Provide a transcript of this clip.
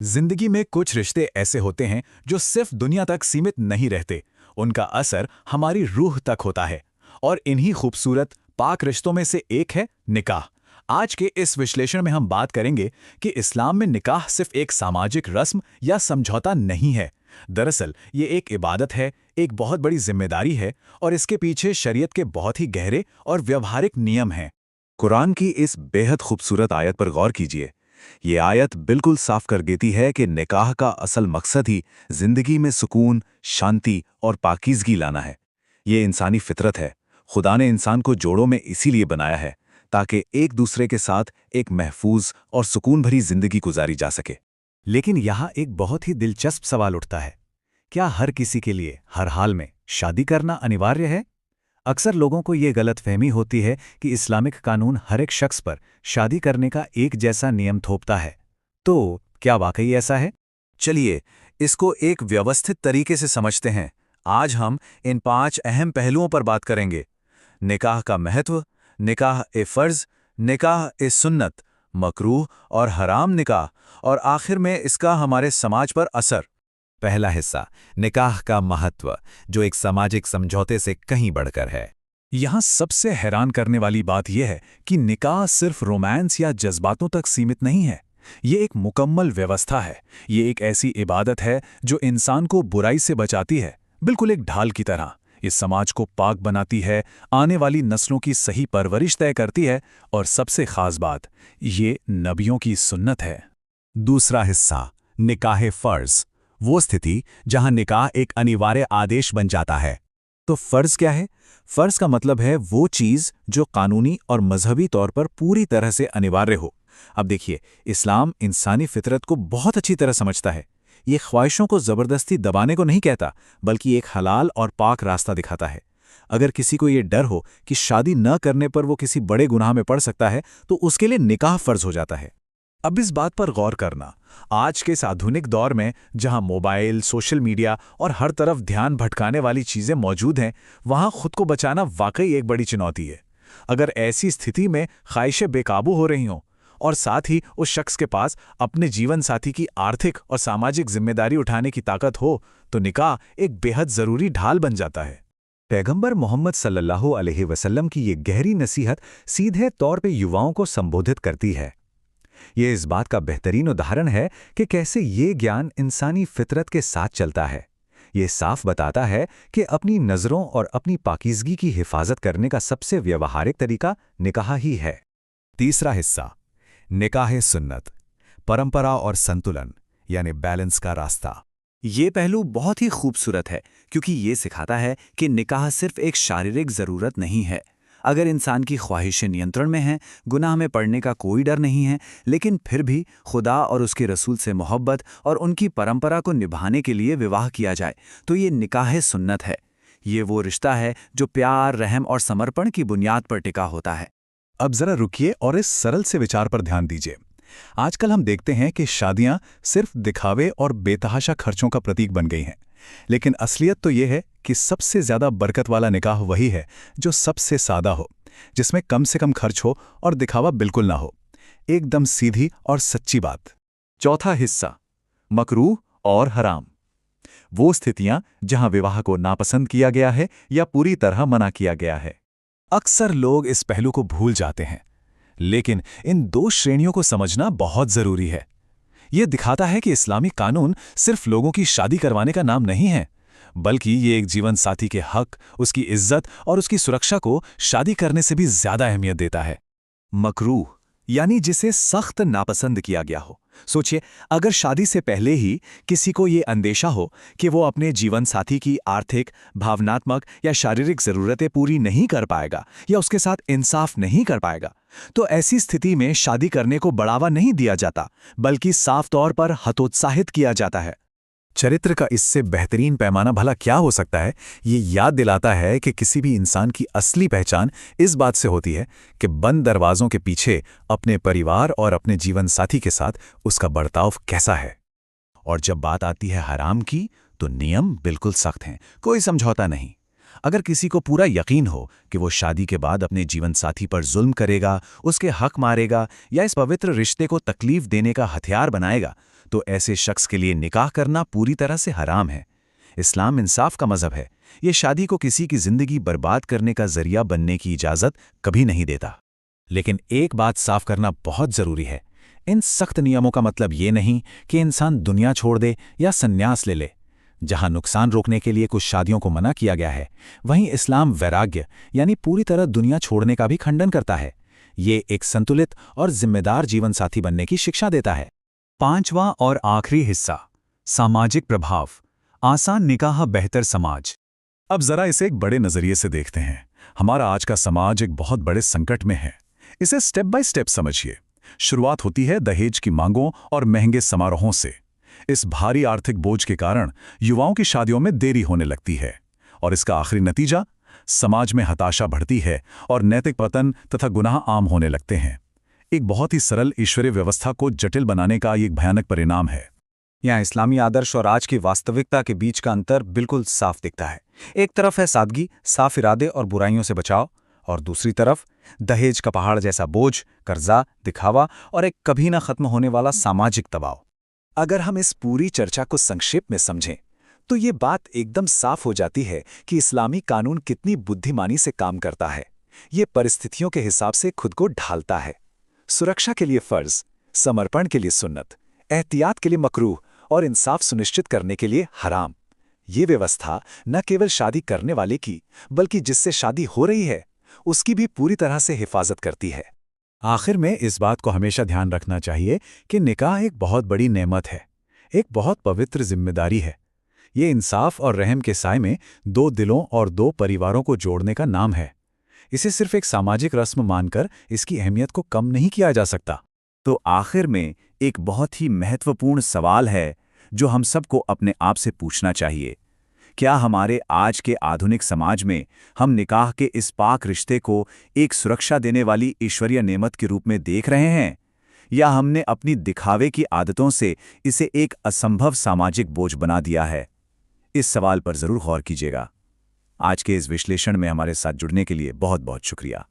जिंदगी में कुछ रिश्ते ऐसे होते हैं जो सिर्फ दुनिया तक सीमित नहीं रहते, उनका असर हमारी रूह तक होता है। और इन्हीं खूबसूरत पाक रिश्तों में से एक है निकाह। आज के इस विश्लेषण में हम बात करेंगे कि इस्लाम में निकाह सिर्फ एक सामाजिक रस्म या समझौता नहीं है। दरअसल ये एक इबादत है, एक बहुत बड़ी जिम्मेदारी है और इसके पीछे शरीयत के बहुत ही गहरे और व्यवहारिक नियम हैं। कुरान की इस बेहद खूबसूरत आयत पर गौर कीजिए। ये आयत बिल्कुल साफ कर देती है कि निकाह का असल मकसद ही जिंदगी में सुकून, शांति और पाकीज़गी लाना है। ये इंसानी फितरत है। खुदा ने इंसान को जोड़ों में इसीलिए बनाया है ताकि एक दूसरे के साथ एक महफूज और सुकून भरी जिंदगी गुजारी जा सके। लेकिन यहाँ एक बहुत ही दिलचस्प सवाल उठता है, क्या हर किसी के लिए हर हाल में शादी करना अनिवार्य है? अक्सर लोगों को ये गलतफहमी होती है कि इस्लामिक कानून हर एक शख्स पर शादी करने का एक जैसा नियम थोपता है। तो क्या वाकई ऐसा है? चलिए इसको एक व्यवस्थित तरीके से समझते हैं। आज हम इन 5 अहम पहलुओं पर बात करेंगे। निकाह का महत्व, निकाह ए फ़र्ज़, निकाह ए सुन्नत, मकरूह और हराम निकाह, और आखिर में इसका हमारे समाज पर असर। पहला हिस्सा, निकाह का महत्व, जो एक सामाजिक समझौते से कहीं बढ़कर है। यहाँ सबसे हैरान करने वाली बात यह है कि निकाह सिर्फ रोमांस या जज्बातों तक सीमित नहीं है। ये एक मुकम्मल व्यवस्था है। ये एक ऐसी इबादत है जो इंसान को बुराई से बचाती है, बिल्कुल एक ढाल की तरह। इस समाज को पाक बनाती है, आने वाली नस्लों की सही परवरिश तय करती है, और सबसे खास बात, ये नबियों की सुन्नत है। दूसरा हिस्सा, निकाह फ़र्ज़, वो स्थिति जहां निकाह एक अनिवार्य आदेश बन जाता है। तो फ़र्ज़ क्या है? फ़र्ज़ का मतलब है वो चीज़ जो कानूनी और मजहबी तौर पर पूरी तरह से अनिवार्य हो। अब देखिए, इस्लाम इंसानी फितरत को बहुत अच्छी तरह समझता है। ये ख्वाहिशों को ज़बरदस्ती दबाने को नहीं कहता, बल्कि एक हलाल और पाक रास्ता दिखाता है। अगर किसी को ये डर हो कि शादी न करने पर वो किसी बड़े गुनाह में पड़ सकता है, तो उसके लिए निकाह फ़र्ज़ हो जाता है। अब इस बात पर गौर करना, आज के इस आधुनिक दौर में जहां मोबाइल, सोशल मीडिया और हर तरफ ध्यान भटकाने वाली चीजें मौजूद हैं, वहां खुद को बचाना वाकई एक बड़ी चुनौती है। अगर ऐसी स्थिति में ख्वाहिशें बेकाबू हो रही हों और साथ ही उस शख्स के पास अपने जीवन साथी की आर्थिक और सामाजिक जिम्मेदारी उठाने की ताकत हो, तो निकाह एक बेहद जरूरी ढाल बन जाता है। पैगंबर मोहम्मद सल्लल्लाहु अलैहि वसल्लम की ये गहरी नसीहत सीधे तौर पे युवाओं को संबोधित करती है। ये इस बात का बेहतरीन उदाहरण है कि कैसे ये ज्ञान इंसानी फितरत के साथ चलता है। ये साफ बताता है कि अपनी नज़रों और अपनी पाकीज़गी की हिफाजत करने का सबसे व्यवहारिक तरीका निकाह ही है। तीसरा हिस्सा, निकाह सुन्नत, परंपरा और संतुलन, यानी बैलेंस का रास्ता। ये पहलू बहुत ही खूबसूरत है, क्योंकि ये सिखाता है कि निकाह सिर्फ एक शारीरिक ज़रूरत नहीं है। अगर इंसान की ख्वाहिशें नियंत्रण में हैं, गुनाह में पड़ने का कोई डर नहीं है, लेकिन फिर भी खुदा और उसके रसूल से मोहब्बत और उनकी परंपरा को निभाने के लिए विवाह किया जाए, तो ये निकाह सुन्नत है। ये वो रिश्ता है जो प्यार, रहम और समर्पण की बुनियाद पर टिका होता है। अब जरा रुकिए और इस सरल से विचार पर ध्यान दीजिए। आजकल हम देखते हैं कि शादियां सिर्फ दिखावे और बेतहाशा खर्चों का प्रतीक बन गई हैं, लेकिन असलियत तो यह है कि सबसे ज्यादा बरकत वाला निकाह वही है जो सबसे सादा हो, जिसमें कम से कम खर्च हो और दिखावा बिल्कुल ना हो। एकदम सीधी और सच्ची बात। चौथा हिस्सा, मकरूह और हराम, वो स्थितियां जहां विवाह को नापसंद किया गया है या पूरी तरह मना किया गया है। अक्सर लोग इस पहलू को भूल जाते हैं, लेकिन इन 2 श्रेणियों को समझना बहुत जरूरी है। यह दिखाता है कि इस्लामी कानून सिर्फ लोगों की शादी करवाने का नाम नहीं है, बल्कि ये एक जीवन साथी के हक, उसकी इज्जत और उसकी सुरक्षा को शादी करने से भी ज्यादा अहमियत देता है। मकरूह, यानी जिसे सख्त नापसंद किया गया हो। सोचिए, अगर शादी से पहले ही किसी को ये अंदेशा हो कि वो अपने जीवन साथी की आर्थिक, भावनात्मक या शारीरिक ज़रूरतें पूरी नहीं कर पाएगा या उसके साथ इंसाफ नहीं कर पाएगा, तो ऐसी स्थिति में शादी करने को बढ़ावा नहीं दिया जाता, बल्कि साफ तौर पर हतोत्साहित किया जाता है। चरित्र का इससे बेहतरीन पैमाना भला क्या हो सकता है? ये याद दिलाता है कि किसी भी इंसान की असली पहचान इस बात से होती है कि बंद दरवाज़ों के पीछे अपने परिवार और अपने जीवन साथी के साथ उसका बर्ताव कैसा है। और जब बात आती है हराम की, तो नियम बिल्कुल सख्त हैं, कोई समझौता नहीं। अगर किसी को पूरा यकीन हो कि वो शादी के बाद अपने जीवन साथी पर जुल्म करेगा, उसके हक मारेगा या इस पवित्र रिश्ते को तकलीफ देने का हथियार बनाएगा, तो ऐसे शख्स के लिए निकाह करना पूरी तरह से हराम है। इस्लाम इंसाफ का मजहब है। ये शादी को किसी की जिंदगी बर्बाद करने का जरिया बनने की इजाजत कभी नहीं देता। लेकिन एक बात साफ करना बहुत जरूरी है, इन सख्त नियमों का मतलब ये नहीं कि इंसान दुनिया छोड़ दे या संन्यास ले ले। जहां नुकसान रोकने के लिए कुछ शादियों को मना किया गया है, वहीं इस्लाम वैराग्य यानी पूरी तरह दुनिया छोड़ने का भी खंडन करता है। ये एक संतुलित और जिम्मेदार जीवन साथी बनने की शिक्षा देता है। 5वां और आखिरी हिस्सा, सामाजिक प्रभाव, आसान निकाह बेहतर समाज। अब जरा इसे एक बड़े नजरिए से देखते हैं। हमारा आज का समाज एक बहुत बड़े संकट में है। इसे स्टेप बाय स्टेप समझिए। शुरुआत होती है दहेज की मांगों और महंगे समारोहों से। इस भारी आर्थिक बोझ के कारण युवाओं की शादियों में देरी होने लगती है, और इसका आखिरी नतीजा, समाज में हताशा बढ़ती है और नैतिक पतन तथा गुनाह आम होने लगते हैं। एक बहुत ही सरल ईश्वरीय व्यवस्था को जटिल बनाने का एक भयानक परिणाम है। यहाँ इस्लामी आदर्श और आज की वास्तविकता के बीच का अंतर बिल्कुल साफ दिखता है। एक तरफ है सादगी, साफ इरादे और बुराइयों से बचाव, और दूसरी तरफ दहेज का पहाड़ जैसा बोझ, कर्जा, दिखावा और एक कभी न खत्म होने वाला सामाजिक दबाव। अगर हम इस पूरी चर्चा को संक्षेप में समझें तो ये बात एकदम साफ हो जाती है कि इस्लामी कानून कितनी बुद्धिमानी से काम करता है। ये परिस्थितियों के हिसाब से खुद को ढालता है। सुरक्षा के लिए फर्ज, समर्पण के लिए सुन्नत, एहतियात के लिए मकरूह और इंसाफ सुनिश्चित करने के लिए हराम। ये व्यवस्था न केवल शादी करने वाले की, बल्कि जिससे शादी हो रही है उसकी भी पूरी तरह से हिफाजत करती है। आखिर में इस बात को हमेशा ध्यान रखना चाहिए कि निकाह एक बहुत बड़ी नेमत है, एक बहुत पवित्र जिम्मेदारी है। ये इंसाफ और रहम के साए में 2 दिलों और 2 परिवारों को जोड़ने का नाम है। इसे सिर्फ एक सामाजिक रस्म मानकर इसकी अहमियत को कम नहीं किया जा सकता। तो आखिर में एक बहुत ही महत्वपूर्ण सवाल है जो हम सबको अपने आप से पूछना चाहिए। क्या हमारे आज के आधुनिक समाज में हम निकाह के इस पाक रिश्ते को एक सुरक्षा देने वाली ईश्वरीय नेमत के रूप में देख रहे हैं, या हमने अपनी दिखावे की आदतों से इसे एक असंभव सामाजिक बोझ बना दिया है? इस सवाल पर जरूर गौर कीजिएगा। आज के इस विश्लेषण में हमारे साथ जुड़ने के लिए बहुत बहुत शुक्रिया।